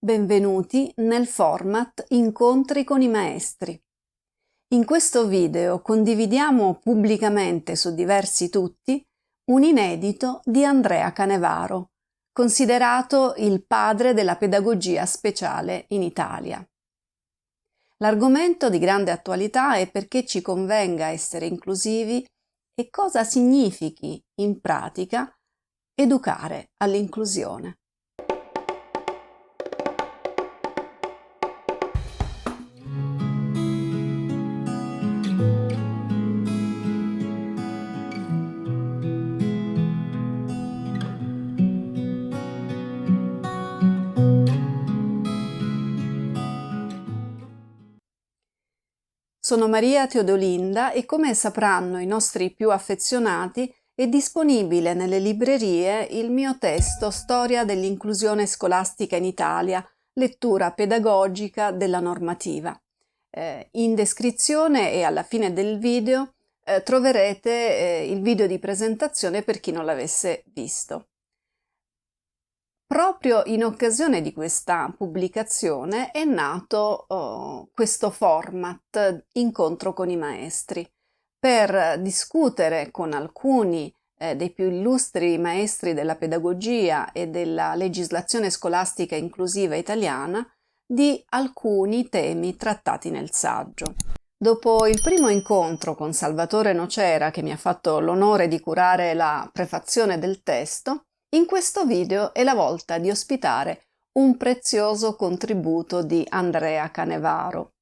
Benvenuti nel format Incontri con i maestri. In questo video condividiamo pubblicamente su diversi tutti un inedito di Andrea Canevaro, considerato il padre della pedagogia speciale in Italia. L'argomento di grande attualità è perché ci convenga essere inclusivi e cosa significhi in pratica educare all'inclusione. Sono Maria Teodolinda e come sapranno i nostri più affezionati è disponibile nelle librerie il mio testo Storia dell'inclusione scolastica in Italia, lettura pedagogica della normativa. In descrizione e alla fine del video troverete il video di presentazione per chi non l'avesse visto. Proprio in occasione di questa pubblicazione è nato questo format Incontro con i maestri per discutere con alcuni dei più illustri maestri della pedagogia e della legislazione scolastica inclusiva italiana di alcuni temi trattati nel saggio. Dopo il primo incontro con Salvatore Nocera, che mi ha fatto l'onore di curare la prefazione del testo, in questo video è la volta di ospitare un prezioso contributo di Andrea Canevaro,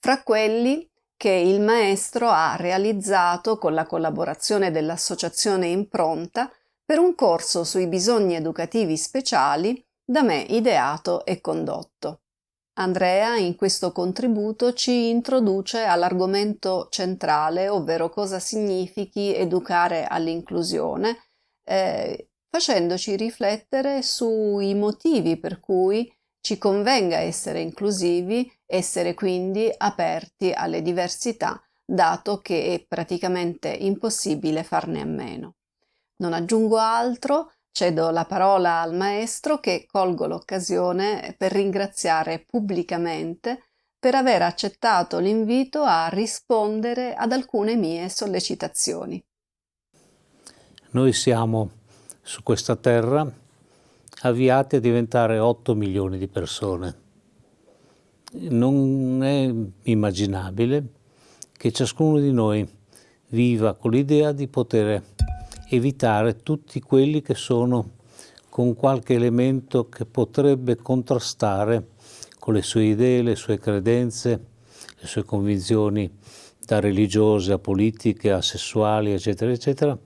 fra quelli che il maestro ha realizzato con la collaborazione dell'Associazione Impronta per un corso sui bisogni educativi speciali da me ideato e condotto. Andrea in questo contributo ci introduce all'argomento centrale, ovvero cosa significhi educare all'inclusione, facendoci riflettere sui motivi per cui ci convenga essere inclusivi, essere quindi aperti alle diversità, dato che è praticamente impossibile farne a meno. Non aggiungo altro, cedo la parola al maestro che colgo l'occasione per ringraziare pubblicamente per aver accettato l'invito a rispondere ad alcune mie sollecitazioni. Noi siamo su questa terra avviati a diventare 8 milioni di persone. Non è immaginabile che ciascuno di noi viva con l'idea di poter evitare tutti quelli che sono con qualche elemento che potrebbe contrastare con le sue idee, le sue credenze, le sue convinzioni, da religiose a politiche a sessuali, eccetera, eccetera.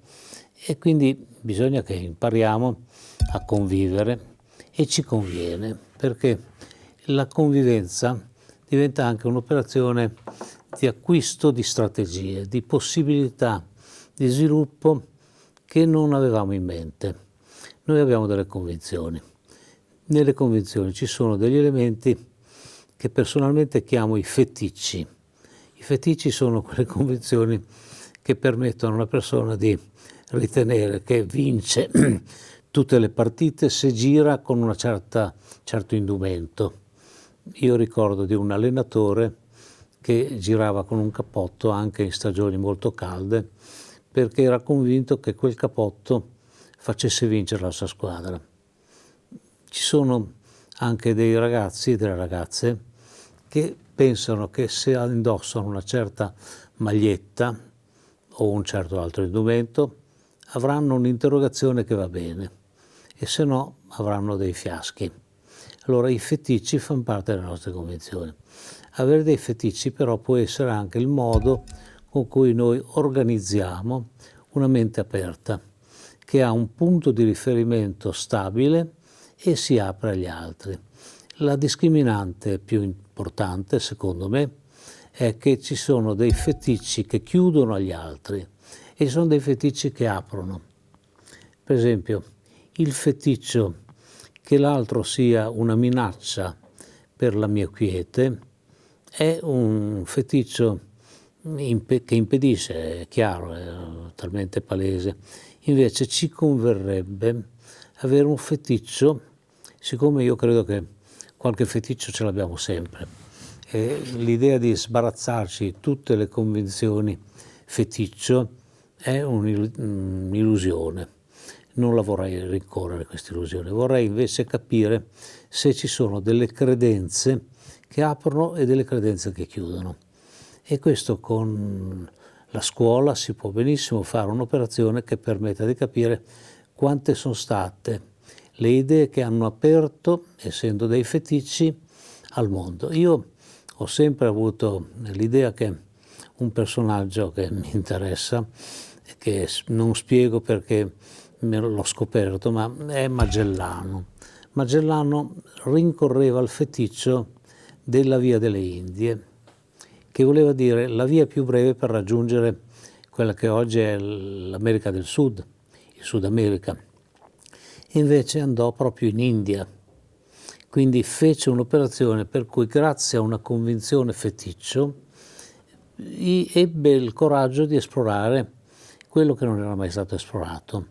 E quindi bisogna che impariamo a convivere e ci conviene, perché la convivenza diventa anche un'operazione di acquisto di strategie, di possibilità di sviluppo che non avevamo in mente. Noi abbiamo delle convinzioni. Nelle convinzioni ci sono degli elementi che personalmente chiamo i feticci. I feticci sono quelle convinzioni che permettono a una persona di ritenere che vince tutte le partite se gira con un certo indumento. Io ricordo di un allenatore che girava con un cappotto anche in stagioni molto calde perché era convinto che quel cappotto facesse vincere la sua squadra. Ci sono anche dei ragazzi e delle ragazze che pensano che se indossano una certa maglietta o un certo altro indumento avranno un'interrogazione che va bene e se no avranno dei fiaschi. Allora i feticci fanno parte delle nostre convinzioni. Avere dei feticci però può essere anche il modo con cui noi organizziamo una mente aperta, che ha un punto di riferimento stabile e si apre agli altri. La discriminante più importante, secondo me, è che ci sono dei feticci che chiudono agli altri e ci sono dei feticci che aprono. Per esempio, il feticcio che l'altro sia una minaccia per la mia quiete è un feticcio che impedisce, è chiaro, è talmente palese. Invece ci converrebbe avere un feticcio, siccome io credo che qualche feticcio ce l'abbiamo sempre. L'idea di sbarazzarci di tutte le convinzioni feticcio è un'illusione. Non la vorrei rincorrere questa illusione, vorrei invece capire se ci sono delle credenze che aprono e delle credenze che chiudono. E questo con la scuola si può benissimo fare un'operazione che permetta di capire quante sono state le idee che hanno aperto, essendo dei feticci, al mondo. Io ho sempre avuto l'idea che un personaggio che mi interessa, che non spiego perché me l'ho scoperto, ma è Magellano. Magellano rincorreva il feticcio della via delle Indie, che voleva dire la via più breve per raggiungere quella che oggi è l'America del Sud, il Sud America. Invece andò proprio in India, quindi fece un'operazione per cui, grazie a una convinzione feticcio, ebbe il coraggio di esplorare quello che non era mai stato esplorato.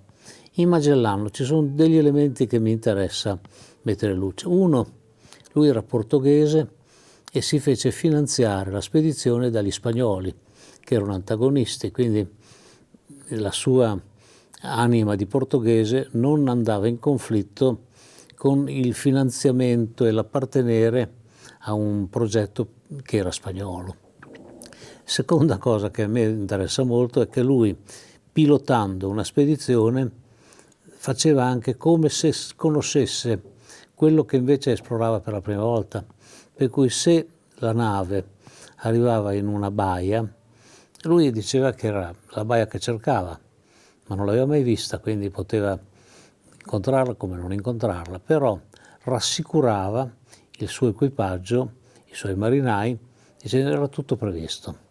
In Magellano ci sono degli elementi che mi interessa mettere in luce. Uno, lui era portoghese e si fece finanziare la spedizione dagli spagnoli, che erano antagonisti, quindi la sua anima di portoghese non andava in conflitto con il finanziamento e l'appartenere a un progetto che era spagnolo. Seconda cosa che a me interessa molto è che lui, pilotando una spedizione, faceva anche come se conoscesse quello che invece esplorava per la prima volta. Per cui se la nave arrivava in una baia, lui diceva che era la baia che cercava, ma non l'aveva mai vista, quindi poteva incontrarla come non incontrarla, però rassicurava il suo equipaggio, i suoi marinai, dicendo che era tutto previsto.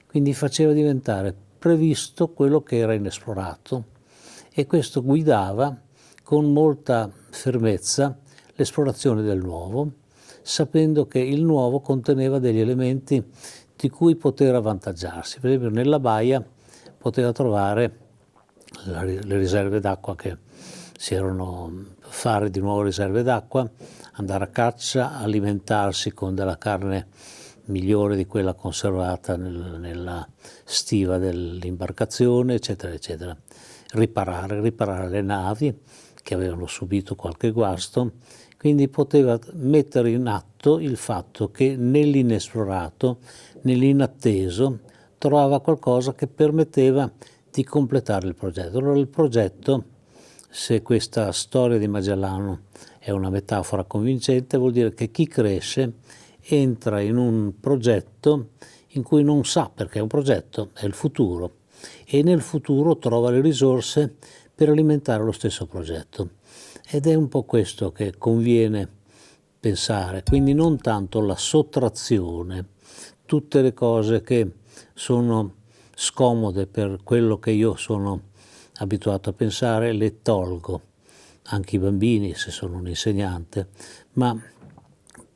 Quindi faceva diventare previsto quello che era inesplorato, e questo guidava con molta fermezza l'esplorazione del nuovo, sapendo che il nuovo conteneva degli elementi di cui poter avvantaggiarsi. Per esempio nella baia poteva trovare le riserve d'acqua, che si erano fare di nuovo riserve d'acqua, andare a caccia, alimentarsi con della carne migliore di quella conservata nella stiva dell'imbarcazione, eccetera, eccetera. Riparare le navi che avevano subito qualche guasto, quindi poteva mettere in atto il fatto che nell'inesplorato, nell'inatteso, trovava qualcosa che permetteva di completare il progetto. Allora il progetto, se questa storia di Magellano è una metafora convincente, vuol dire che chi cresce entra in un progetto in cui non sa, perché è un progetto, è il futuro, e nel futuro trova le risorse per alimentare lo stesso progetto. Ed è un po' questo che conviene pensare, quindi non tanto la sottrazione, tutte le cose che sono scomode per quello che io sono abituato a pensare le tolgo, anche i bambini se sono un insegnante, ma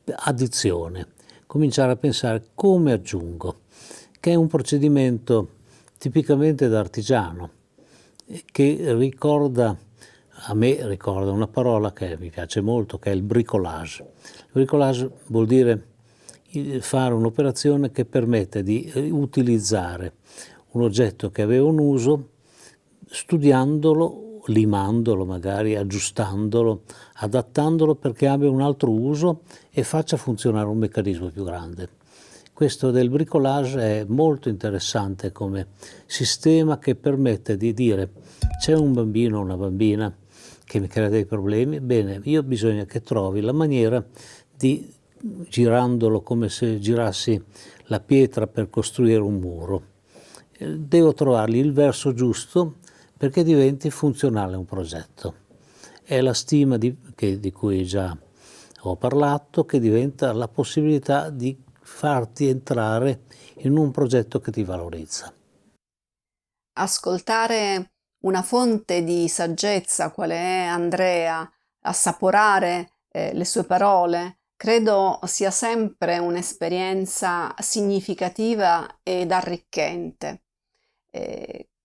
addizione, cominciare a pensare come aggiungo, che è un procedimento tipicamente da artigiano, che a me ricorda una parola che mi piace molto, che è il bricolage. Il bricolage vuol dire fare un'operazione che permette di utilizzare un oggetto che aveva un uso, studiandolo, limandolo magari, aggiustandolo, adattandolo perché abbia un altro uso e faccia funzionare un meccanismo più grande. Questo del bricolage è molto interessante come sistema che permette di dire: c'è un bambino o una bambina che mi crea dei problemi, bene, io bisogna che trovi la maniera di, girandolo come se girassi la pietra per costruire un muro, devo trovargli il verso giusto perché diventi funzionale un progetto. È la stima di cui già ho parlato, che diventa la possibilità di farti entrare in un progetto che ti valorizza. Ascoltare una fonte di saggezza quale è Andrea, assaporare le sue parole, credo sia sempre un'esperienza significativa ed arricchente.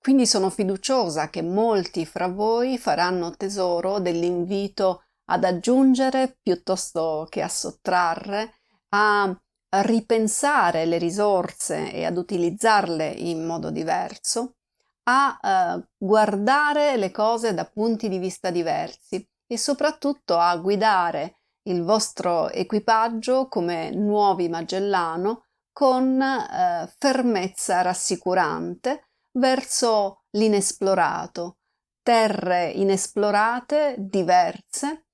Quindi sono fiduciosa che molti fra voi faranno tesoro dell'invito ad aggiungere piuttosto che a sottrarre, a ripensare le risorse e ad utilizzarle in modo diverso, a guardare le cose da punti di vista diversi e soprattutto a guidare il vostro equipaggio come nuovi Magellano con fermezza rassicurante verso l'inesplorato, terre inesplorate, diverse,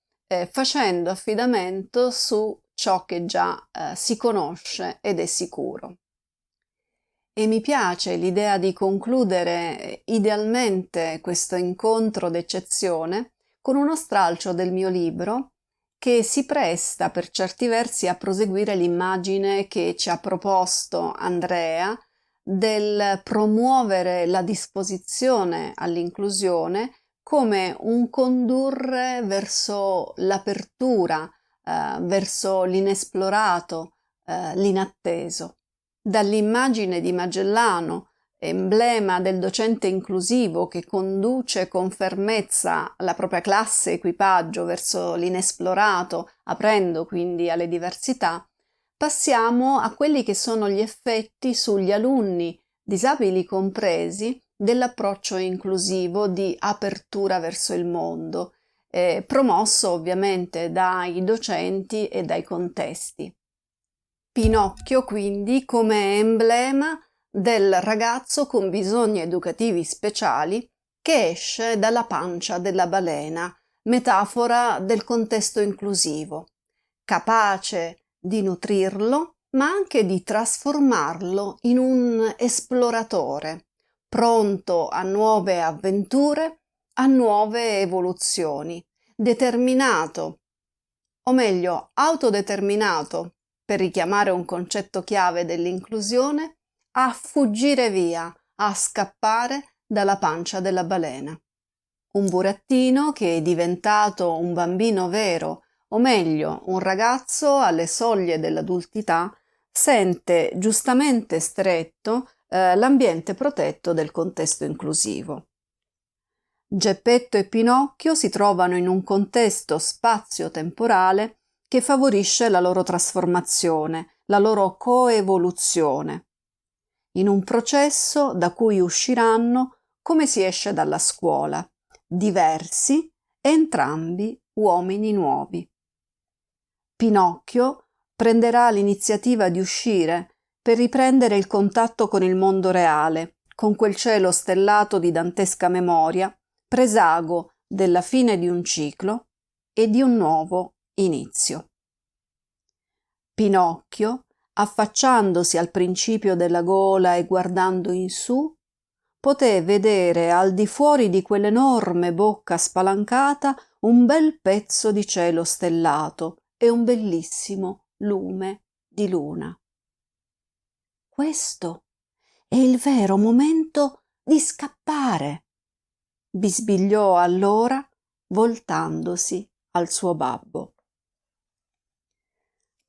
facendo affidamento su ciò che già si conosce ed è sicuro. E mi piace l'idea di concludere idealmente questo incontro d'eccezione con uno stralcio del mio libro che si presta per certi versi a proseguire l'immagine che ci ha proposto Andrea del promuovere la disposizione all'inclusione come un condurre verso l'apertura, verso l'inesplorato, l'inatteso. Dall'immagine di Magellano, emblema del docente inclusivo che conduce con fermezza la propria classe equipaggio verso l'inesplorato, aprendo quindi alle diversità, passiamo a quelli che sono gli effetti sugli alunni, disabili compresi, dell'approccio inclusivo di apertura verso il mondo, promosso ovviamente dai docenti e dai contesti. Pinocchio quindi come emblema del ragazzo con bisogni educativi speciali che esce dalla pancia della balena, metafora del contesto inclusivo, capace di nutrirlo ma anche di trasformarlo in un esploratore, pronto a nuove avventure, a nuove evoluzioni, determinato, o meglio autodeterminato, per richiamare un concetto chiave dell'inclusione, a fuggire via, a scappare dalla pancia della balena. Un burattino che è diventato un bambino vero, o meglio, un ragazzo alle soglie dell'adultità, sente giustamente stretto l'ambiente protetto del contesto inclusivo. Geppetto e Pinocchio si trovano in un contesto spazio-temporale che favorisce la loro trasformazione, la loro coevoluzione, in un processo da cui usciranno come si esce dalla scuola, diversi, entrambi uomini nuovi. Pinocchio prenderà l'iniziativa di uscire per riprendere il contatto con il mondo reale, con quel cielo stellato di dantesca memoria, presago della fine di un ciclo e di un nuovo inizio. Pinocchio, affacciandosi al principio della gola e guardando in su, poté vedere al di fuori di quell'enorme bocca spalancata un bel pezzo di cielo stellato e un bellissimo lume di luna. Questo è il vero momento di scappare, bisbigliò allora voltandosi al suo babbo.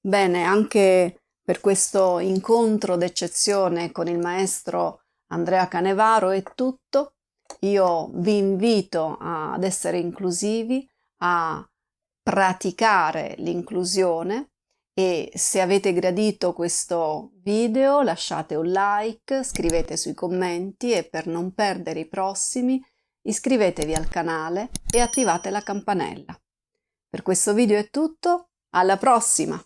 Bene, anche per questo incontro d'eccezione con il maestro Andrea Canevaro è tutto. Io vi invito ad essere inclusivi, a praticare l'inclusione e se avete gradito questo video lasciate un like, scrivete sui commenti e per non perdere i prossimi iscrivetevi al canale e attivate la campanella. Per questo video è tutto, alla prossima!